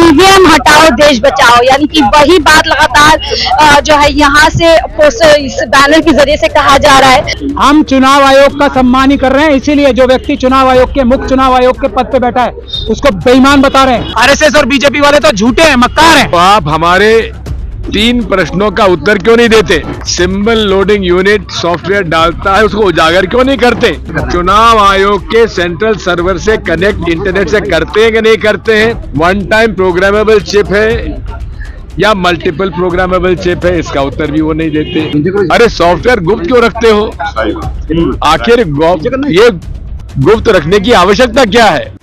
EVM हटाओ देश बचाओ, यानी कि वही बात लगातार जो है यहाँ से इस बैनर के जरिए से कहा जा रहा है। हम चुनाव आयोग का सम्मान ही कर रहे हैं, इसीलिए जो व्यक्ति चुनाव आयोग के मुख्य चुनाव आयोग के पद पे बैठा है उसको बेईमान बता रहे हैं। आरएसएस और बीजेपी वाले तो झूठे हैं, मक्कार हैं। तो आप हमारे 3 प्रश्नों का उत्तर क्यों नहीं देते? सिंबल लोडिंग यूनिट सॉफ्टवेयर डालता है, उसको उजागर क्यों नहीं करते? चुनाव आयोग के सेंट्रल सर्वर से कनेक्ट इंटरनेट से करते हैं कि नहीं करते हैं? वन टाइम प्रोग्रामेबल चिप है या मल्टीपल प्रोग्रामेबल चिप है? इसका उत्तर भी वो नहीं देते। अरे सॉफ्टवेयर गुप्त क्यों रखते हो? आखिर ये गुप्त रखने की आवश्यकता क्या है?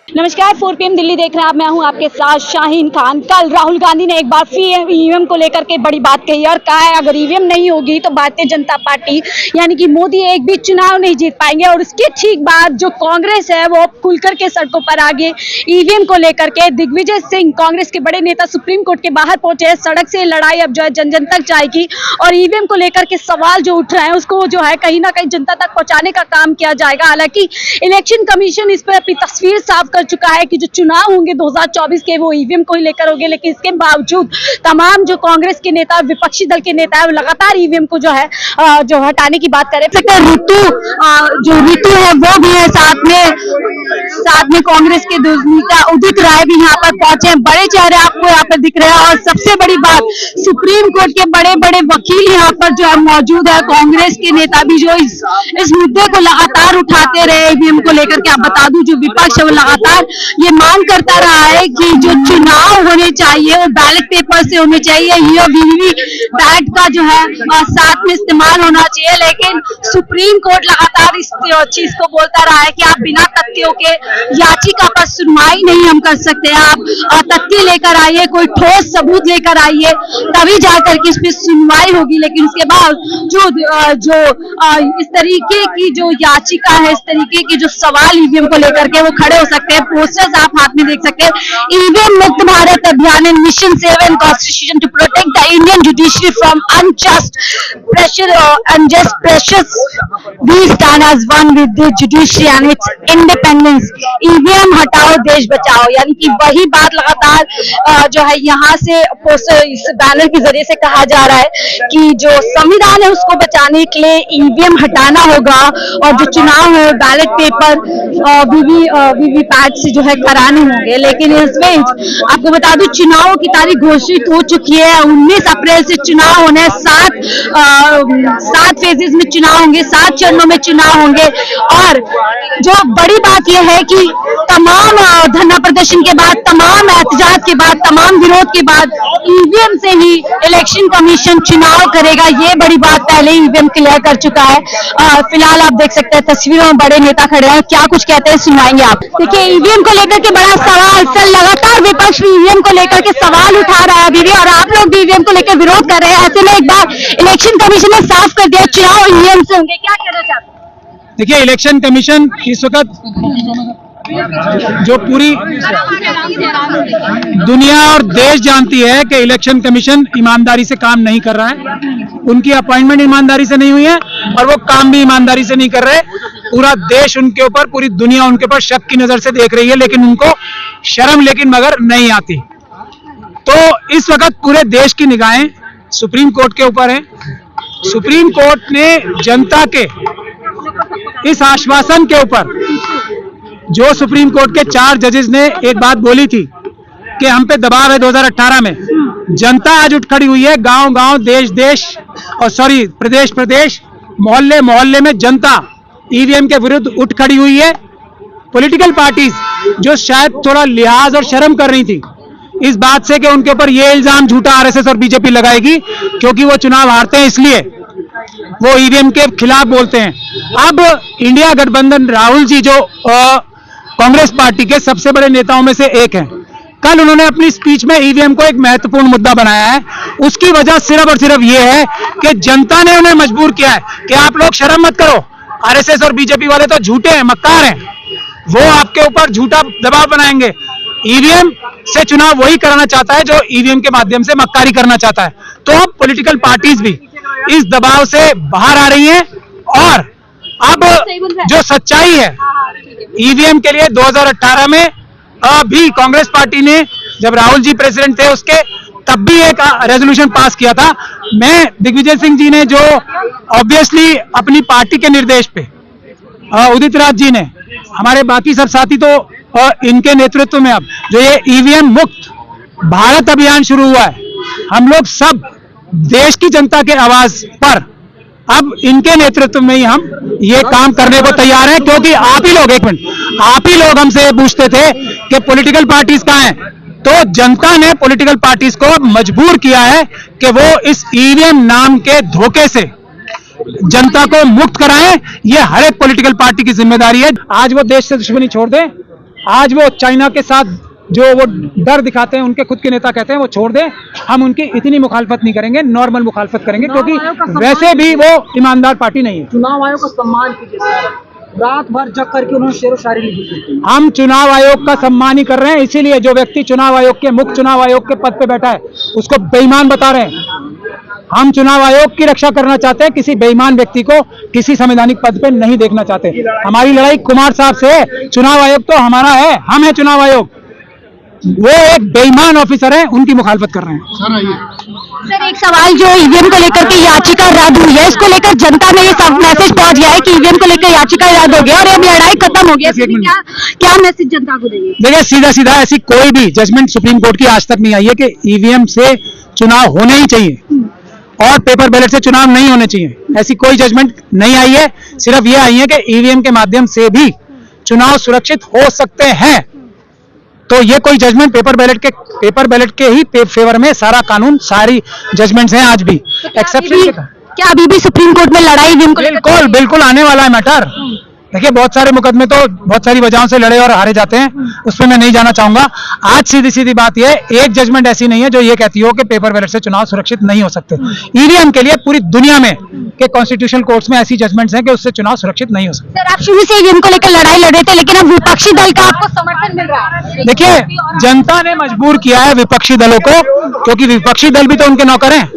नमस्कार, 4 PM दिल्ली देख रहे हैं आप। मैं हूं आपके साथ शाहीन खान। कल राहुल गांधी ने एक बार फिर ईवीएम को लेकर के बड़ी बात कही और कहा है अगर ईवीएम नहीं होगी तो भारतीय जनता पार्टी यानी कि मोदी एक भी चुनाव नहीं जीत पाएंगे। और उसके ठीक बाद जो कांग्रेस है वो खुलकर के सड़कों पर आ गई ईवीएम को लेकर के। दिग्विजय सिंह कांग्रेस के बड़े नेता सुप्रीम कोर्ट के बाहर पहुंचे। सड़क से लड़ाई अब जो है जन जन तक जाएगी और ईवीएम को लेकर के सवाल जो उठ रहे हैं उसको जो है कहीं ना कहीं जनता तक पहुंचाने का काम किया जाएगा। हालांकि इलेक्शन कमीशन इस पर अपनी तस्वीर साफ कर चुका है कि जो चुनाव होंगे 2024 के वो ईवीएम को ही लेकर होंगे। लेकिन इसके बावजूद तमाम जो कांग्रेस के नेता और विपक्षी दल के नेता है वो लगातार ईवीएम को जो हटाने की बात कर रहे हैं। ऋतु है वो भी है, साथ में कांग्रेस के नेता उदित राय भी यहाँ पर पहुंचे हैं। बड़े चेहरे आपको यहाँ पर दिख रहे हैं और सबसे बड़ी बात सुप्रीम कोर्ट के बड़े बड़े वकील यहाँ पर जो है मौजूद है। कांग्रेस के नेता भी जो इस मुद्दे को लगातार उठाते रहे ईवीएम को लेकर के। आप बता दूं जो विपक्ष है वो लगातार ये मांग करता रहा है कि जो चुनाव होने चाहिए वो बैलेट पेपर से होने चाहिए, ये वीवीपैट का जो है साथ में इस्तेमाल होना चाहिए। लेकिन सुप्रीम कोर्ट लगातार इस चीज को बोलता रहा है कि आप बिना तथ्यों के याचिका पर सुनवाई नहीं हम कर सकते। आप तथ्य लेकर आइए, कोई ठोस सबूत लेकर आइए, तभी जाकर के इस पर सुनवाई होगी। लेकिन उसके बाद जो इस तरीके की जो याचिका है, इस तरीके की जो सवाल ईवीएम को लेकर के वो खड़े हो सकते हैं। पोस्टर्स आप हाथ में देख सकते हैं। ईवीएम मुक्त भारत अभियान and mission save and constitution to protect the Indian judiciary from unjust pressures we stand as one with the judiciary and its independence. EVM हटाओ देश बचाओ, यानी कि वही बात लगातार जो है यहाँ से इस बैनर के जरिए से कहा जा रहा है कि जो संविधान है उसको बचाने के लिए ईवीएम हटाना होगा और जो चुनाव है बैलेट पेपर वीवीपैट से जो है कराने होंगे। लेकिन इस बीच आपको बता दूं चुनावों की तारीख घोषित हो चुकी है। 19 अप्रैल से चुनाव होने हैं। 7 फेजेस में चुनाव होंगे, 7 चरणों में चुनाव होंगे। और जो बड़ी बात यह है कि तमाम धरना प्रदर्शन के बाद, तमाम एहतजाज के बाद, तमाम विरोध के बाद ईवीएम से ही इलेक्शन कमीशन चुनाव करेगा। ये बड़ी बात पहले ही ईवीएम क्लियर कर चुका है। फिलहाल आप देख सकते हैं तस्वीरों में बड़े नेता खड़े हैं, क्या कुछ कहते हैं सुनाएंगे आप। देखिए ईवीएम को लेकर के बड़ा सवाल, सर लगातार विपक्ष ईवीएम को लेकर के सवाल उठा रहा है अभी भी और आप लोग भी ईवीएम को लेकर विरोध कर रहे हैं। ऐसे में एक बार इलेक्शन कमीशन ने साफ कर दिया चुनाव ईवीएम से होंगे, क्या कहना चाहते हैं? देखिए इलेक्शन कमीशन इस वक्त जो पूरी दुनिया और देश जानती है कि इलेक्शन कमीशन ईमानदारी से काम नहीं कर रहा है। उनकी अपॉइंटमेंट ईमानदारी से नहीं हुई है और वो काम भी ईमानदारी से नहीं कर रहे। पूरा देश उनके ऊपर, पूरी दुनिया उनके ऊपर शक की नजर से देख रही है, लेकिन उनको शर्म लेकिन मगर नहीं आती। तो इस वक्त पूरे देश की निगाहें सुप्रीम कोर्ट के ऊपर है। सुप्रीम कोर्ट ने जनता के इस आश्वासन के ऊपर, जो सुप्रीम कोर्ट के 4 जजेस ने एक बात बोली थी कि हम पे दबाव है 2018 में, जनता आज उठ खड़ी हुई है। गांव-गांव, देश-देश और प्रदेश-प्रदेश, मोहल्ले-मोहल्ले में जनता ईवीएम के विरुद्ध उठ खड़ी हुई है। पॉलिटिकल पार्टीज जो शायद थोड़ा लिहाज और शर्म कर रही थी इस बात से कि उनके ऊपर ये इल्जाम झूठा आरएसएस और बीजेपी लगाएगी क्योंकि वो चुनाव हारते हैं, इसलिए वो ईवीएम के खिलाफ बोलते हैं। अब इंडिया गठबंधन, राहुल जी जो कांग्रेस पार्टी के सबसे बड़े नेताओं में से एक हैं, कल उन्होंने अपनी स्पीच में ईवीएम को एक महत्वपूर्ण मुद्दा बनाया है। उसकी वजह सिर्फ और सिर्फ ये है कि जनता ने उन्हें मजबूर किया है कि आप लोग शर्म मत करो, आरएसएस और बीजेपी वाले तो झूठे हैं, मक्कार हैं, वो आपके ऊपर झूठा दबाव बनाएंगे। ईवीएम से चुनाव वही कराना चाहता है जो ईवीएम के माध्यम से मक्कारी करना चाहता है। तो अब पॉलिटिकल पार्टीज भी इस दबाव से बाहर आ रही हैं और अब जो सच्चाई है ईवीएम के लिए 2018 में भी कांग्रेस पार्टी ने, जब राहुल जी प्रेसिडेंट थे उसके, तब भी एक रेजोल्यूशन पास किया था। मैं दिग्विजय सिंह जी ने, जो ऑब्वियसली अपनी पार्टी के निर्देश पे, उदित राज जी ने, हमारे बाकी सब साथी तो इनके नेतृत्व में अब जो ये ईवीएम मुक्त भारत अभियान शुरू हुआ है, हम लोग सब देश की जनता के आवाज पर अब इनके नेतृत्व में ही हम ये काम करने को तैयार हैं, क्योंकि आप ही लोग, एक मिनट, आप ही लोग हमसे पूछते थे कि पॉलिटिकल पार्टीज कहां हैं, तो जनता ने पॉलिटिकल पार्टीज को मजबूर किया है कि वो इस ईवीएम नाम के धोखे से जनता को मुक्त कराएं। ये हर एक पॉलिटिकल पार्टी की जिम्मेदारी है। आज वो देश से दुश्मनी छोड़ दें, आज वो चाइना के साथ जो वो डर दिखाते हैं, उनके खुद के नेता कहते हैं वो छोड़ दें, हम उनकी इतनी मुखालफत नहीं करेंगे, नॉर्मल मुखालफत करेंगे, क्योंकि वैसे भी वो ईमानदार पार्टी नहीं है। चुनाव आयोग का सम्मान कीजिए सर, रात भर जग करके उन्होंने शेर व शायरी लिखी। हम चुनाव आयोग का सम्मान ही कर रहे हैं, इसीलिए जो व्यक्ति चुनाव आयोग के, मुख्य चुनाव आयोग के पद पे बैठा है, उसको बेईमान बता रहे हैं। हम चुनाव आयोग की रक्षा करना चाहते हैं, किसी बेईमान व्यक्ति को किसी संवैधानिक पद पे नहीं देखना चाहते। हमारी लड़ाई कुमार साहब से है, चुनाव आयोग तो हमारा है, हम है चुनाव आयोग, वो एक बेईमान ऑफिसर है, उनकी मुखालफत कर रहे हैं। सर एक सवाल, जो ईवीएम को लेकर के याचिका रद्द हुई है, इसको लेकर जनता में ये सब मैसेज पहुंच गया है कि ईवीएम को लेकर याचिका रद्द हो गया और अब लड़ाई खत्म हो गई है, क्या मैसेज जनता को देंगे? देखिए, सीधा सीधा ऐसी कोई भी जजमेंट सुप्रीम कोर्ट की आज तक नहीं आई है कि ईवीएम से चुनाव होने ही चाहिए और पेपर बैलेट से चुनाव नहीं होने चाहिए, ऐसी कोई जजमेंट नहीं आई है। सिर्फ ये आई है कि ईवीएम के माध्यम से भी चुनाव सुरक्षित हो सकते हैं। तो ये कोई जजमेंट पेपर बैलेट के ही फेवर में सारा कानून, सारी जजमेंट्स हैं आज भी, एक्सेप्शन। क्या अभी भी सुप्रीम कोर्ट में लड़ाई ईवीएम को लेकर? बिल्कुल आने वाला है मैटर। देखिए, बहुत सारे मुकदमे तो बहुत सारी वजहों से लड़े और हारे जाते हैं, उसमें मैं नहीं जाना चाहूंगा। आज सीधी सीधी बात ये, एक जजमेंट ऐसी नहीं है जो ये कहती हो कि पेपर बैलेट से चुनाव सुरक्षित नहीं हो सकते। ईवीएम के लिए पूरी दुनिया में के कॉन्स्टिट्यूशनल कोर्ट्स में ऐसी जजमेंट्स हैं कि उससे चुनाव सुरक्षित नहीं हो सकते। सर आप शुरू से ईवीएम को लेकर लड़ाई लड़ रहे थे, लेकिन अब विपक्षी दल का आपको समर्थन मिल रहा है। देखिए, जनता ने मजबूर किया है विपक्षी दलों को, क्योंकि विपक्षी दल भी तो उनके नौकर हैं।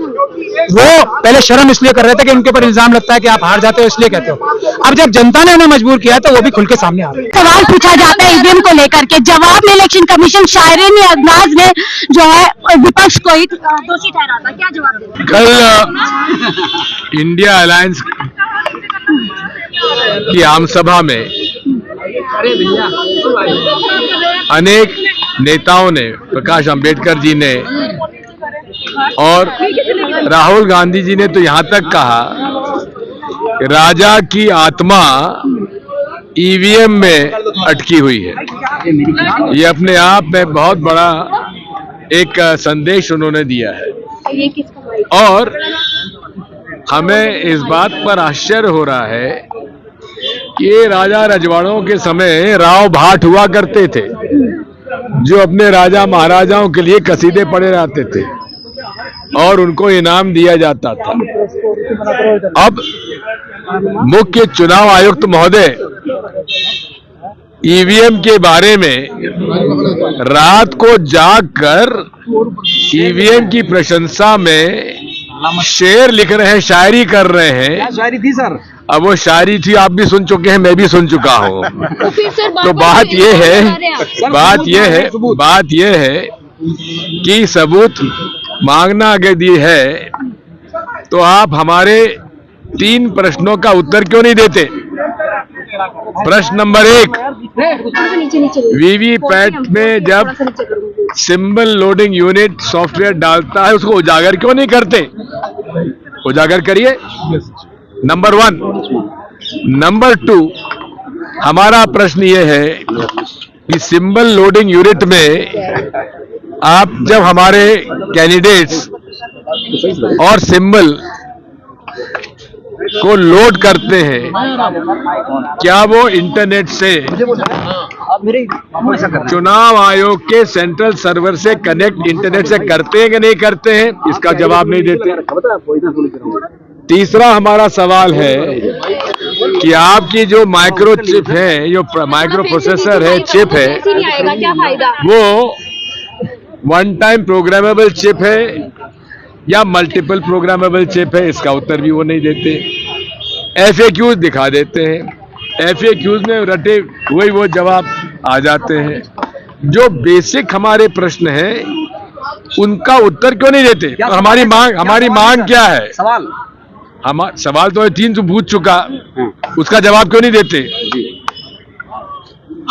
वो पहले शर्म इसलिए कर रहे थे कि उनके ऊपर इल्जाम लगता है कि आप हार जाते हो इसलिए कहते हो। अब जब जनता ने उन्हें मजबूर किया तो वो भी खुल के सामने आ रहे हैं। सवाल पूछा जाता है ईवीएम को लेकर के, जवाब में इलेक्शन कमीशन शायरानी अंदाज में जो है विपक्ष को ही दोषी ठहराता, क्या जवाब देते? कल इंडिया अलायंस की आम सभा में अनेक नेताओं ने, प्रकाश अंबेडकर जी ने और राहुल गांधी जी ने तो यहां तक कहा कि राजा की आत्मा ईवीएम में अटकी हुई है। ये अपने आप में बहुत बड़ा एक संदेश उन्होंने दिया है और हमें इस बात पर आश्चर्य हो रहा है कि राजा रजवाड़ों के समय राव भाट हुआ करते थे जो अपने राजा महाराजाओं के लिए कसीदे पढ़े रहते थे और उनको इनाम दिया जाता था। अब मुख्य चुनाव आयुक्त महोदय ईवीएम के बारे में रात को जागकर ईवीएम की प्रशंसा में शेर लिख रहे हैं, शायरी कर रहे हैं। शायरी थी सर? अब वो शायरी थी, आप भी सुन चुके हैं, मैं भी सुन चुका हूँ। तो बात यह है कि सबूत मांगना यदि है तो आप हमारे 3 प्रश्नों का उत्तर क्यों नहीं देते? प्रश्न नंबर 1, वीवीपैट में जब सिंबल लोडिंग यूनिट सॉफ्टवेयर डालता है उसको उजागर क्यों नहीं करते? उजागर करिए, नंबर 1। नंबर 2, हमारा प्रश्न ये है कि सिंबल लोडिंग यूनिट में आप जब हमारे कैंडिडेट्स और सिंबल को लोड करते हैं, क्या वो इंटरनेट से चुनाव आयोग के सेंट्रल सर्वर से कनेक्ट इंटरनेट से करते हैं कि नहीं करते हैं? इसका जवाब नहीं देते। तीसरा हमारा सवाल है कि आपकी जो माइक्रो चिप है, जो माइक्रो प्रोसेसर है, चिप है, वो वन टाइम प्रोग्रामेबल चिप है या मल्टीपल प्रोग्रामेबल चिप है? इसका उत्तर भी वो नहीं देते। FAQs दिखा देते हैं, FAQs में रटे वही वो जवाब आ जाते हैं। जो बेसिक हमारे प्रश्न हैं उनका उत्तर क्यों नहीं देते? क्या हमारी मांग क्या है? सवाल सवाल तो 3 तो पूछ चुका, उसका जवाब क्यों नहीं देते?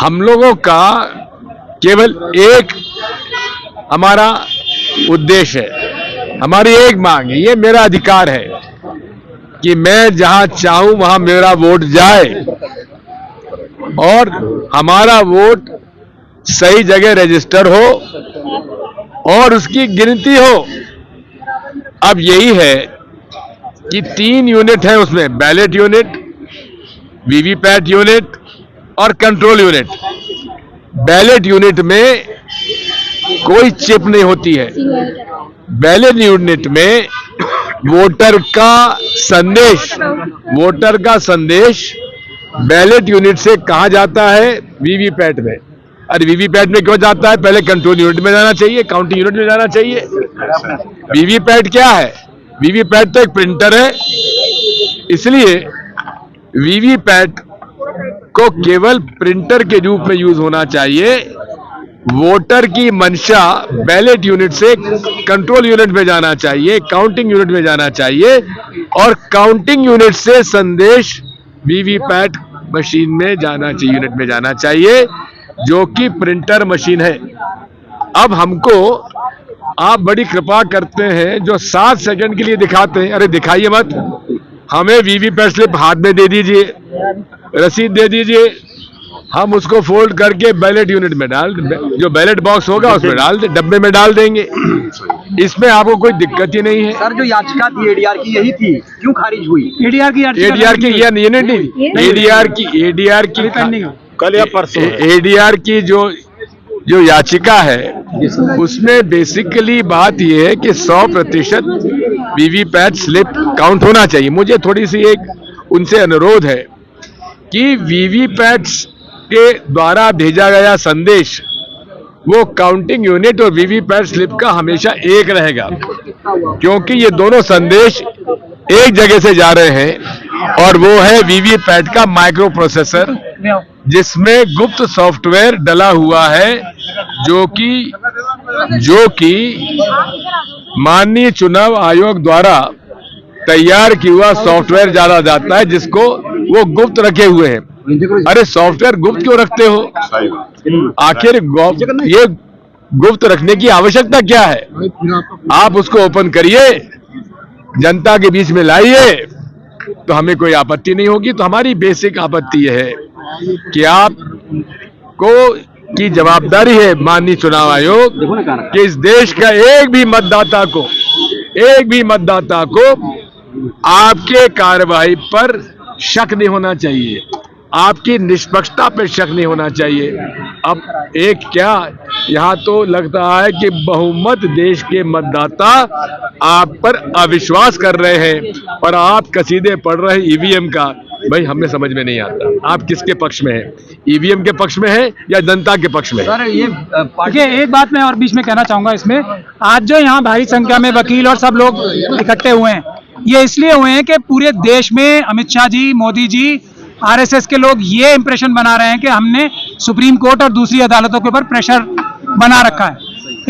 हम लोगों का केवल एक हमारा उद्देश्य है, हमारी एक मांग है, ये मेरा अधिकार है कि मैं जहां चाहूं वहां मेरा वोट जाए और हमारा वोट सही जगह रजिस्टर हो और उसकी गिनती हो। अब यही है कि 3 यूनिट है उसमें, बैलेट यूनिट, वीवीपैट यूनिट और कंट्रोल यूनिट। बैलेट यूनिट में कोई चिप नहीं होती है। बैलेट यूनिट में वोटर का संदेश बैलेट यूनिट से कहां जाता है? वीवीपैट में। अरे वीवीपैट में क्यों जाता है? पहले कंट्रोल यूनिट में जाना चाहिए, काउंटिंग यूनिट में जाना चाहिए। वीवीपैट क्या है? वीवीपैट तो एक प्रिंटर है, इसलिए वीवीपैट को केवल प्रिंटर के रूप में यूज होना चाहिए। वोटर की मंशा बैलेट यूनिट से कंट्रोल यूनिट में जाना चाहिए, काउंटिंग यूनिट में जाना चाहिए और काउंटिंग यूनिट से संदेश वीवीपैट मशीन में जाना चाहिए, यूनिट में जाना चाहिए, जो कि प्रिंटर मशीन है। अब हमको आप बड़ी कृपा करते हैं, जो 7 सेकंड के लिए दिखाते हैं, अरे दिखाइए मत, हमें वीवीपैट स्लिप हाथ में दे दीजिए, रसीद दे दीजिए, हम उसको फोल्ड करके बैलेट यूनिट में जो बैलेट बॉक्स होगा उसमें डाल दे, डब्बे में डाल देंगे। इसमें आपको कोई दिक्कत ही नहीं है। सर, जो याचिका थी एडीआर की यही थी, क्यों खारिज हुई? एडीआर की कल या परसों एडीआर की जो याचिका है उसमें बेसिकली बात यह है कि 100% वीवीपैट स्लिप काउंट होना चाहिए। मुझे थोड़ी सी एक उनसे अनुरोध है कि वीवीपैट के द्वारा भेजा गया संदेश वो काउंटिंग यूनिट और वीवीपैट स्लिप का हमेशा एक रहेगा, क्योंकि ये दोनों संदेश एक जगह से जा रहे हैं और वो है वीवीपैट का माइक्रो प्रोसेसर, जिसमें गुप्त सॉफ्टवेयर डला हुआ है, जो कि माननीय चुनाव आयोग द्वारा तैयार किया हुआ सॉफ्टवेयर जाना जाता है, जिसको वो गुप्त रखे हुए हैं। अरे सॉफ्टवेयर गुप्त क्यों रखते हो? आखिर ये गुप्त रखने की आवश्यकता क्या है? आप उसको ओपन करिए, जनता के बीच में लाइए, तो हमें कोई आपत्ति नहीं होगी। तो हमारी बेसिक आपत्ति यह है कि आप को की जवाबदारी है, माननीय चुनाव आयोग, कि इस देश का एक भी मतदाता को आपके कार्रवाई पर शक नहीं होना चाहिए, आपकी निष्पक्षता पर शक नहीं होना चाहिए। अब एक क्या, यहां तो लगता है कि बहुमत देश के मतदाता आप पर अविश्वास कर रहे हैं और आप कसीदे पढ़ रहे हैं ईवीएम का। भाई हमें समझ में नहीं आता आप किसके पक्ष में हैं, ईवीएम के पक्ष में है या जनता के पक्ष में? सर, ये देखिए, एक बात मैं और बीच में कहना चाहूंगा इसमें, आज जो यहाँ भारी संख्या में वकील और सब लोग इकट्ठे हुए हैं, ये इसलिए हुए हैं कि पूरे देश में अमित शाह जी, मोदी जी, आरएसएस के लोग ये इंप्रेशन बना रहे हैं कि हमने सुप्रीम कोर्ट और दूसरी अदालतों के ऊपर प्रेशर बना रखा है।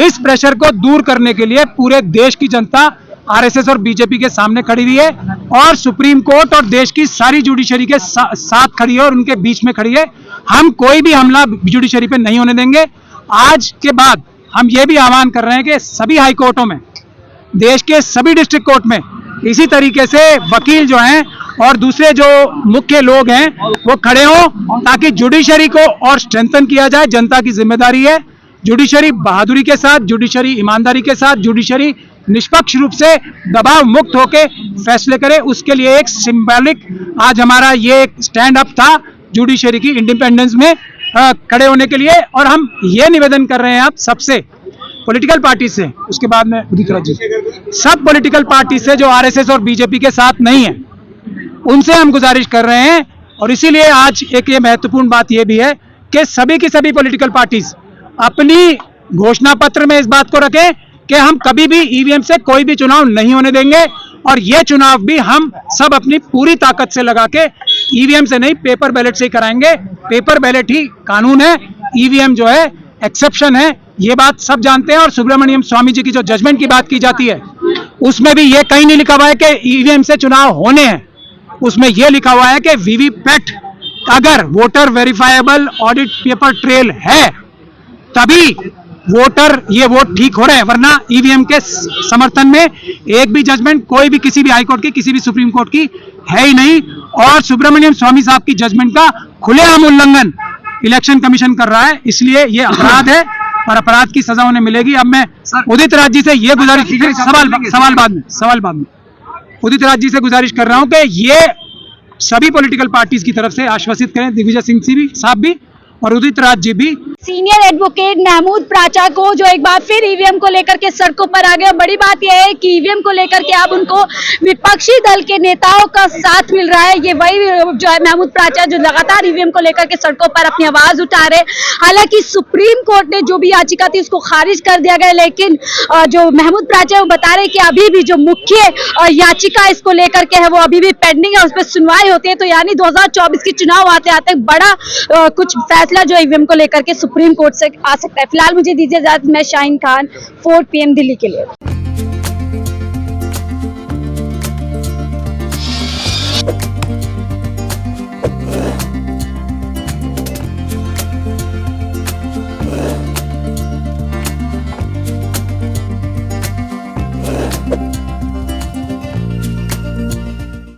इस प्रेशर को दूर करने के लिए पूरे देश की जनता आरएसएस और बीजेपी के सामने खड़ी हुई है और सुप्रीम कोर्ट और देश की सारी जुडिशरी के साथ खड़ी है और उनके बीच में खड़ी है। हम कोई भी हमला जुडिशरी पे नहीं होने देंगे। आज के बाद हम ये भी आह्वान कर रहे हैं कि सभी हाई कोर्टों में, देश के सभी डिस्ट्रिक्ट कोर्ट में इसी तरीके से वकील जो हैं और दूसरे जो मुख्य लोग हैं वो खड़े हों, ताकि जुडिशरी को और स्ट्रेंथन किया जाए। जनता की जिम्मेदारी है, जुडिशरी बहादुरी के साथ, जुडिशरी ईमानदारी के साथ, जुडिशरी निष्पक्ष रूप से दबाव मुक्त होकर फैसले करे। उसके लिए एक सिंबॉलिक आज हमारा ये स्टैंड अप था जुडिशरी की इंडिपेंडेंस में खड़े होने के लिए। और हम ये निवेदन कर रहे हैं आप सबसे, पॉलिटिकल पार्टी से, उसके बाद में सब पॉलिटिकल पार्टी से जो आरएसएस और बीजेपी के साथ नहीं है, उनसे हम गुजारिश कर रहे हैं। और इसीलिए आज एक ये महत्वपूर्ण बात यह भी है कि सभी की सभी पॉलिटिकल पार्टीज अपनी घोषणा पत्र में इस बात को रखें कि हम कभी भी ईवीएम से कोई भी चुनाव नहीं होने देंगे और ये चुनाव भी हम सब अपनी पूरी ताकत से लगा के ईवीएम से नहीं पेपर बैलेट से ही कराएंगे। पेपर बैलेट ही कानून है, ईवीएम जो है एक्सेप्शन है, ये बात सब जानते हैं। और सुब्रमण्यम स्वामी जी की जो जजमेंट की बात की जाती है उसमें भी ये कहीं नहीं लिखा हुआ है कि ईवीएम से चुनाव होने हैं, उसमें यह लिखा हुआ है कि वीवीपैट अगर voter verifiable audit paper trail है तभी वोटर ये वोट ठीक हो रहे हैं, वरना ईवीएम के समर्थन में एक भी जजमेंट कोई भी किसी भी हाई कोर्ट की किसी भी सुप्रीम कोर्ट की है ही नहीं। और सुब्रमण्यम स्वामी साहब की जजमेंट का खुलेआम उल्लंघन इलेक्शन कमीशन कर रहा है, इसलिए ये अपराध है और अपराध की सजा उन्हें मिलेगी। अब मैं उदित राज जी से ये गुजारिश सवाल बाद में उदित राज जी से गुजारिश कर रहा हूं कि ये सभी पॉलिटिकल पार्टीज की तरफ से आश्वासित करें, दिग्विजय सिंह साहब भी और उदित राज जी भी। सीनियर एडवोकेट महमूद प्राचा को जो एक बार फिर ईवीएम को लेकर के सड़कों पर आ गए। बड़ी बात यह है कि ईवीएम को लेकर के अब उनको विपक्षी दल के नेताओं का साथ मिल रहा है। ये वही जो है महमूद प्राचा जो लगातार ईवीएम को लेकर के सड़कों पर अपनी आवाज उठा रहे। हालांकि सुप्रीम कोर्ट ने जो भी याचिका थी उसको खारिज कर दिया गया, लेकिन जो महमूद प्राचा वो बता रहे कि अभी भी जो मुख्य याचिका इसको लेकर के है वो अभी भी पेंडिंग है, उस पर सुनवाई होती है। तो यानी 2024 के चुनाव आते आते बड़ा कुछ फैसला जो ईवीएम को लेकर के सुप्रीम कोर्ट से आ सकता है। फिलहाल मुझे दीजिए इजाजत, मैं शाहीन खान 4 PM दिल्ली के लिए।